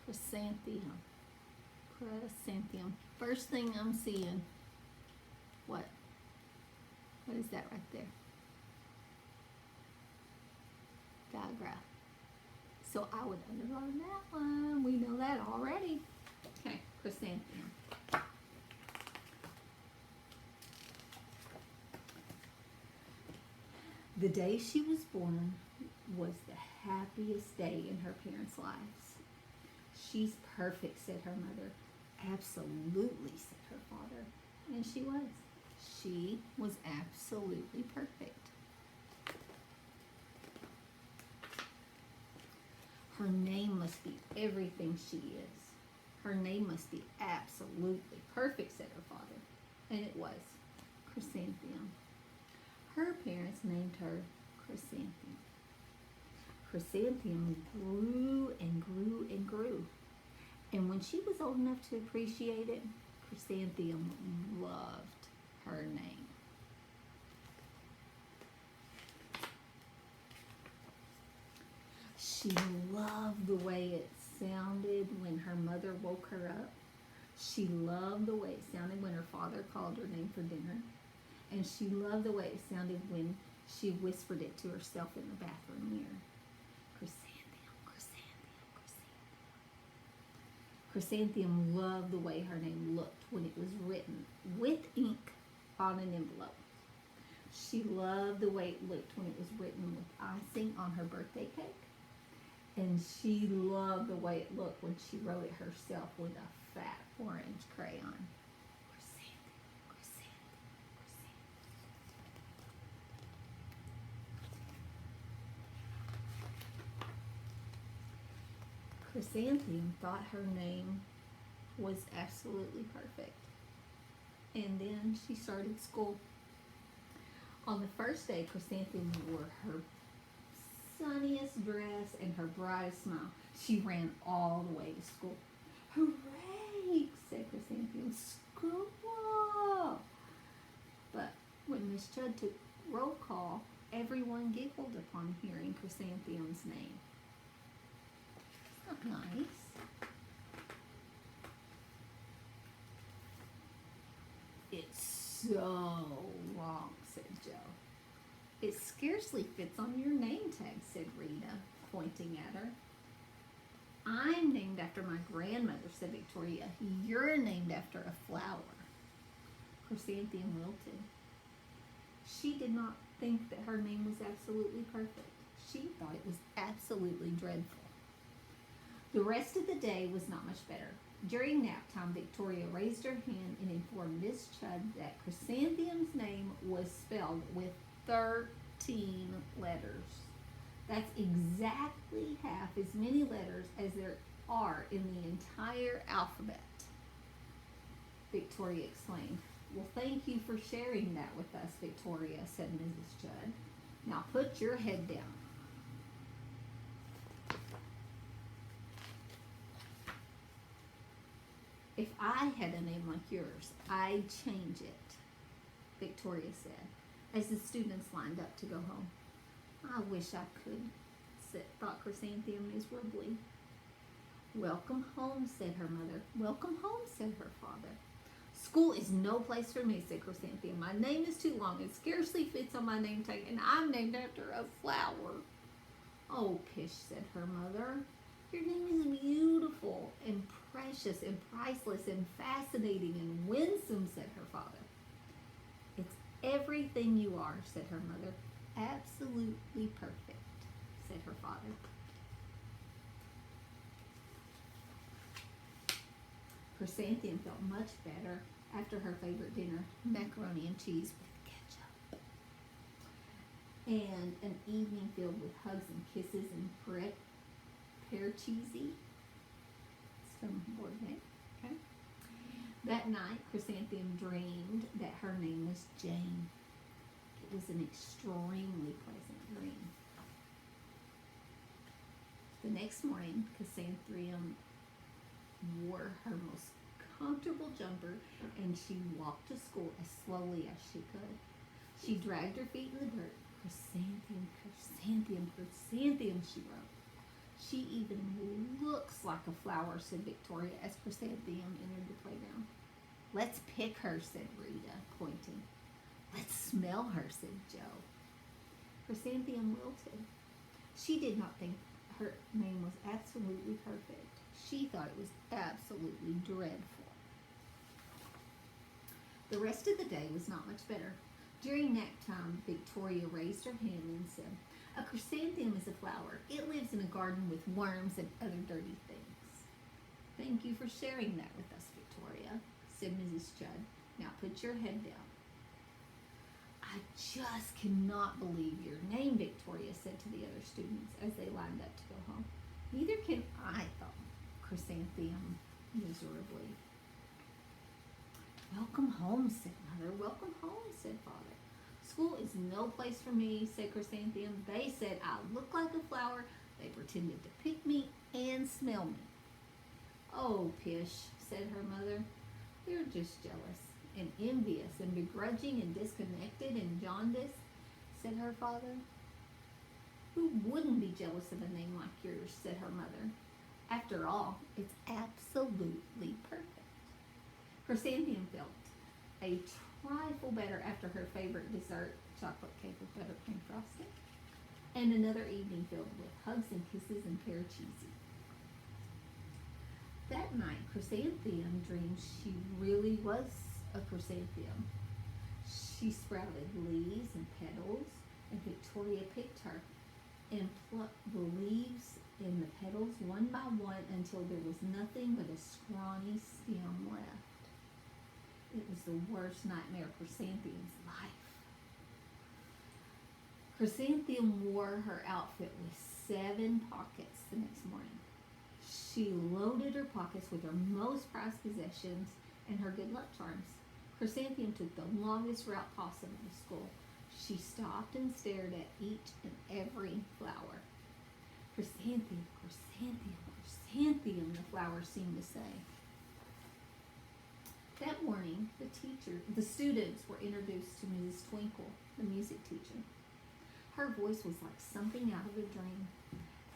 Chrysanthemum. Chrysanthemum. First thing I'm seeing, what? What is that right there? Diagram. So I would underline that one. We know that already. Okay, chrysanthemum. The day she was born was the happiest day in her parents' lives. She's perfect, said her mother. Absolutely, said her father. And she was. She was absolutely perfect. Her name must be everything she is. Her name must be absolutely perfect, said her father. And it was. Chrysanthemum. Her parents named her Chrysanthemum. Chrysanthemum grew and grew and grew. And when she was old enough to appreciate it, Chrysanthemum loved her name. She loved the way it sounded when her mother woke her up. She loved the way it sounded when her father called her name for dinner. And she loved the way it sounded when she whispered it to herself in the bathroom mirror. Chrysanthemum, chrysanthemum, chrysanthemum. Chrysanthemum loved the way her name looked when it was written with ink on an envelope. She loved the way it looked when it was written with icing on her birthday cake. And she loved the way it looked when she wrote it herself with a fat orange crayon. Chrysanthemum thought her name was absolutely perfect. And then she started school. On the first day, Chrysanthemum wore her sunniest dress and her brightest smile. She ran all the way to school. Hooray, said Chrysanthemum. School! But when Miss Judd took roll call, everyone giggled upon hearing Chrysanthemum's name. Not nice. It's so long, said Joe. It scarcely fits on your name tag, said Rita, pointing at her. I'm named after my grandmother, said Victoria. You're named after a flower. Chrysanthemum wilted. She did not think that her name was absolutely perfect. She thought it was absolutely dreadful. The rest of the day was not much better. During nap time, Victoria raised her hand and informed Miss Chudd that Chrysanthemum's name was spelled with 13 letters. That's exactly half as many letters as there are in the entire alphabet. Victoria exclaimed. Well, thank you for sharing that with us, Victoria, said Mrs. Judd. Now put your head down. If I had a name like yours, I'd change it, Victoria said, as the students lined up to go home. I wish I could, thought Chrysanthemum miserably. Welcome home, said her mother. Welcome home, said her father. School is no place for me, said Chrysanthemum. My name is too long. It scarcely fits on my name tag, and I'm named after a flower. Oh, pish, said her mother. Your name is beautiful and precious and priceless and fascinating and winsome, said her father. It's everything you are, said her mother. Absolutely perfect, said her father. Chrysanthemum felt much better after her favorite dinner, macaroni and cheese with ketchup. And an evening filled with hugs and kisses and pear cheesy. It's from Bourdain. Okay. That night, Chrysanthemum dreamed that her name was Jane. It was an extremely pleasant dream. The next morning, Chrysanthemum wore her most comfortable jumper and she walked to school as slowly as she could. She dragged her feet in the dirt. Chrysanthemum, chrysanthemum, chrysanthemum, she wrote. She even looks like a flower, said Victoria as Chrysanthemum entered the playground. Let's pick her, said Rita, pointing. Let's smell her, said Joe. Chrysanthemum wilted. She did not think her name was absolutely perfect. She thought it was absolutely dreadful. The rest of the day was not much better. During nap time, Victoria raised her hand and said, a chrysanthemum is a flower. It lives in a garden with worms and other dirty things. Thank you for sharing that with us, Victoria, said Mrs. Judd. Now put your head down. I just cannot believe your name, Victoria said to the other students as they lined up to go home. Neither can I, thought Chrysanthemum miserably. Welcome home, said Mother. Welcome home, said Father. School is no place for me, said Chrysanthemum. They said I look like a flower. They pretended to pick me and smell me. Oh, pish, said her mother. They're just jealous and envious and begrudging and disconnected and jaundiced, said her father. Who wouldn't be jealous of a name like yours, said her mother. After all, it's absolutely perfect. Chrysanthemum felt a trifle better after her favorite dessert, chocolate cake with buttercream frosting, and another evening filled with hugs and kisses and pear cheesy. That night, Chrysanthemum dreamed she really was a chrysanthemum. She sprouted leaves and petals, and Victoria picked her and plucked the leaves and the petals one by one until there was nothing but a scrawny stem left. It was the worst nightmare of Chrysanthemum's life. Chrysanthemum wore her outfit with 7 pockets the next morning. She loaded her pockets with her most prized possessions and her good luck charms. Chrysanthemum took the longest route possible to school. She stopped and stared at each and every flower. Chrysanthemum, chrysanthemum, chrysanthemum, the flowers seemed to say. That morning, the students were introduced to Mrs. Twinkle, the music teacher. Her voice was like something out of a dream,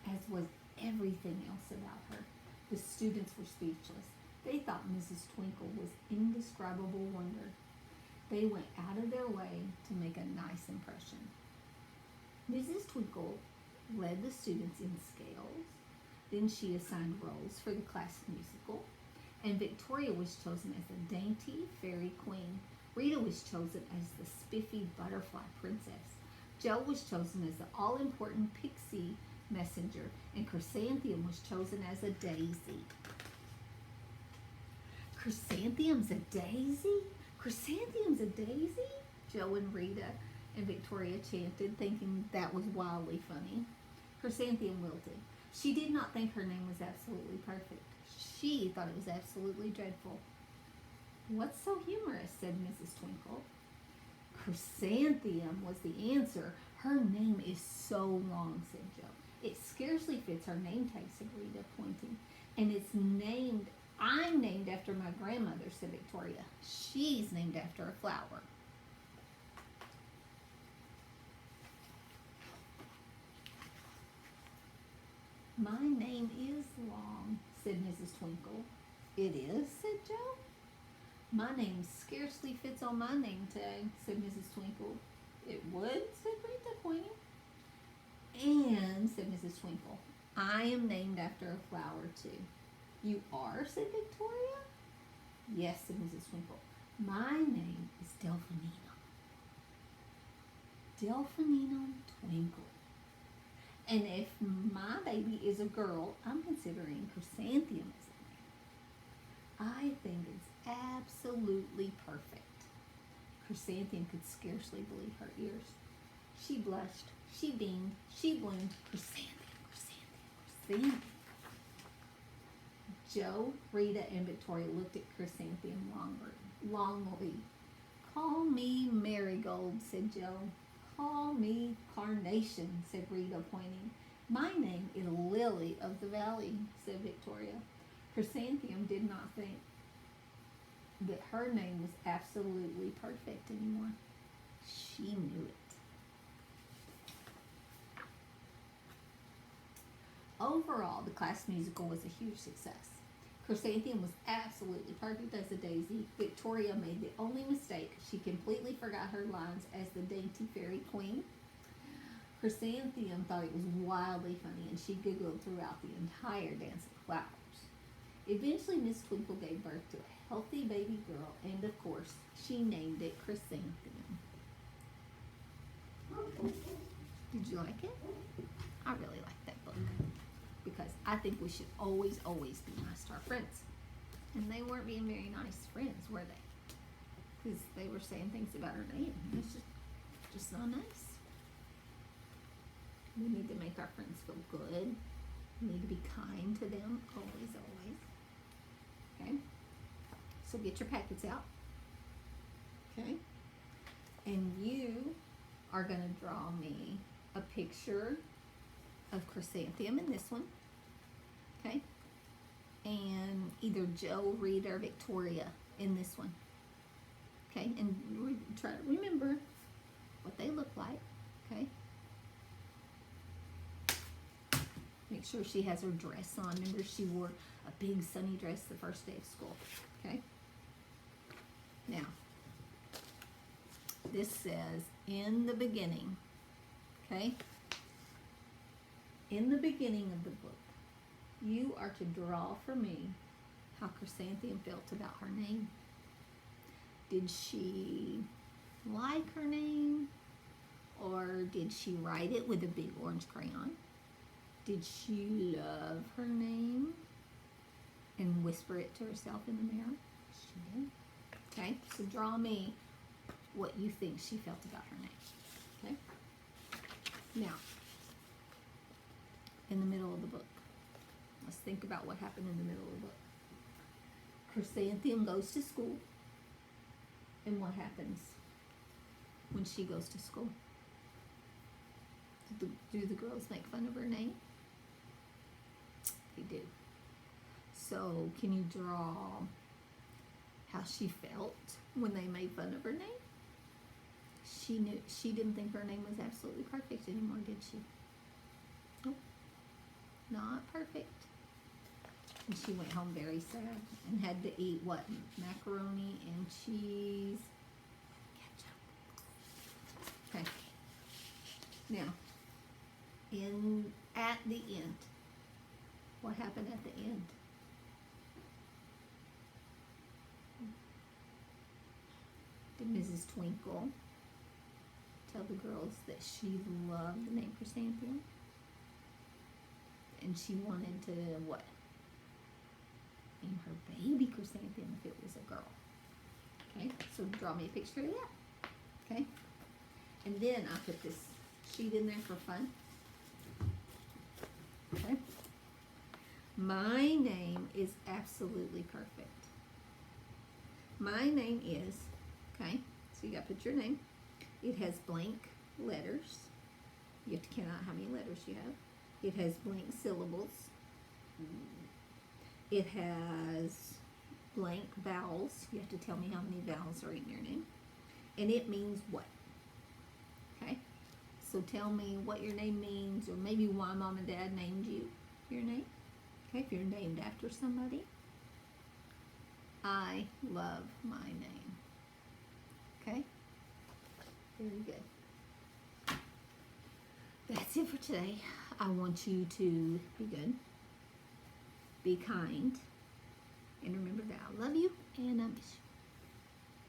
as was everything else about her. The students were speechless. They thought Mrs. Twinkle was indescribable wonder. They went out of their way to make a nice impression. Mrs. Twinkle led the students in scales. Then she assigned roles for the class musical, and Victoria was chosen as the dainty fairy queen. Rita was chosen as the spiffy butterfly princess. Joe was chosen as the all-important pixie messenger, and Chrysanthemum was chosen as a daisy. Chrysanthemum's a daisy? Chrysanthemum's a daisy? Joe and Rita and Victoria chanted, thinking that was wildly funny. Chrysanthemum wilted. She did not think her name was absolutely perfect. She thought it was absolutely dreadful. What's so humorous, said Mrs. Twinkle. Chrysanthemum was the answer. Her name is so long, said Joe. It scarcely fits her name tag, said Rita, pointing. And I'm named after my grandmother, said Victoria. She's named after a flower. My name is long, said Mrs. Twinkle. It is, said Joe. My name scarcely fits on my name tag, said Mrs. Twinkle. It would, said Rita, pointing. And, said Mrs. Twinkle, I am named after a flower, too. You are, said Victoria. Yes, said Mrs. Twinkle. My name is Delphinina. Delphinina Twinkle. And if my baby is a girl, I'm considering Chrysanthemum as a name. I think it's absolutely perfect. Chrysanthemum could scarcely believe her ears. She blushed, she beamed, she bloomed. Chrysanthemum, chrysanthemum, chrysanthemum. Joe, Rita, and Victoria looked at Chrysanthemum longly. Call me Marigold, said Joe. Call me Carnation, said Rita, pointing. My name is Lily of the Valley, said Victoria. Chrysanthemum did not think that her name was absolutely perfect anymore. She knew it. Overall, the class musical was a huge success. Chrysanthemum was absolutely perfect as a daisy. Victoria made the only mistake. She completely forgot her lines as the dainty fairy queen. Chrysanthemum thought it was wildly funny, and she giggled throughout the entire Dance of Flowers. Eventually, Miss Twinkle gave birth to a healthy baby girl, and of course, she named it Chrysanthemum. Did you like it? I really like that book because I think we should always be nice to our friends. And they weren't being very nice friends, were they? Because they were saying things about her name. It's just not nice. We need to make our friends feel good. We need to be kind to them, always. Okay? So get your packets out. Okay? And you are going to draw me a picture of Chrysanthemum in this one. Okay? And either Joe, Rita, or Victoria in this one. Okay? And try to remember what they look like. Okay? Make sure she has her dress on. Remember, she wore a big sunny dress the first day of school. Okay? Now, this says, in the beginning. Okay? In the beginning of the book, you are to draw for me how Chrysanthemum felt about her name. Did she like her name? Or did she write it with a big orange crayon? Did she love her name and whisper it to herself in the mirror? She did. Okay, so draw me what you think she felt about her name. Okay? Now, in the middle of the book, let's think about what happened in the middle of the book. Chrysanthemum goes to school. And what happens when she goes to school? Do the girls make fun of her name? They do. So, can you draw how she felt when they made fun of her name? She didn't think her name was absolutely perfect anymore, did she? Nope. Not perfect. And she went home very sad and had to eat what? Macaroni and cheese. Ketchup. Okay. Now, at the end, what happened at the end? Did Mrs. Twinkle tell the girls that she loved the name Chrysanthemum? And she wanted to what? Name her baby Chrysanthemum if it was a girl. Okay, so draw me a picture of that. Okay, and then I put this sheet in there for fun. Okay, my name is absolutely perfect. My name is, okay, so you got to put your name. It has blank letters. You have to count out how many letters you have. It has blank syllables. It has blank vowels. You have to tell me how many vowels are in your name. And it means what? Okay? So tell me what your name means, or maybe why mom and dad named you your name. Okay, if you're named after somebody. I love my name. Okay? Very good. That's it for today. I want you to be good, be kind, and remember that I love you and I miss you.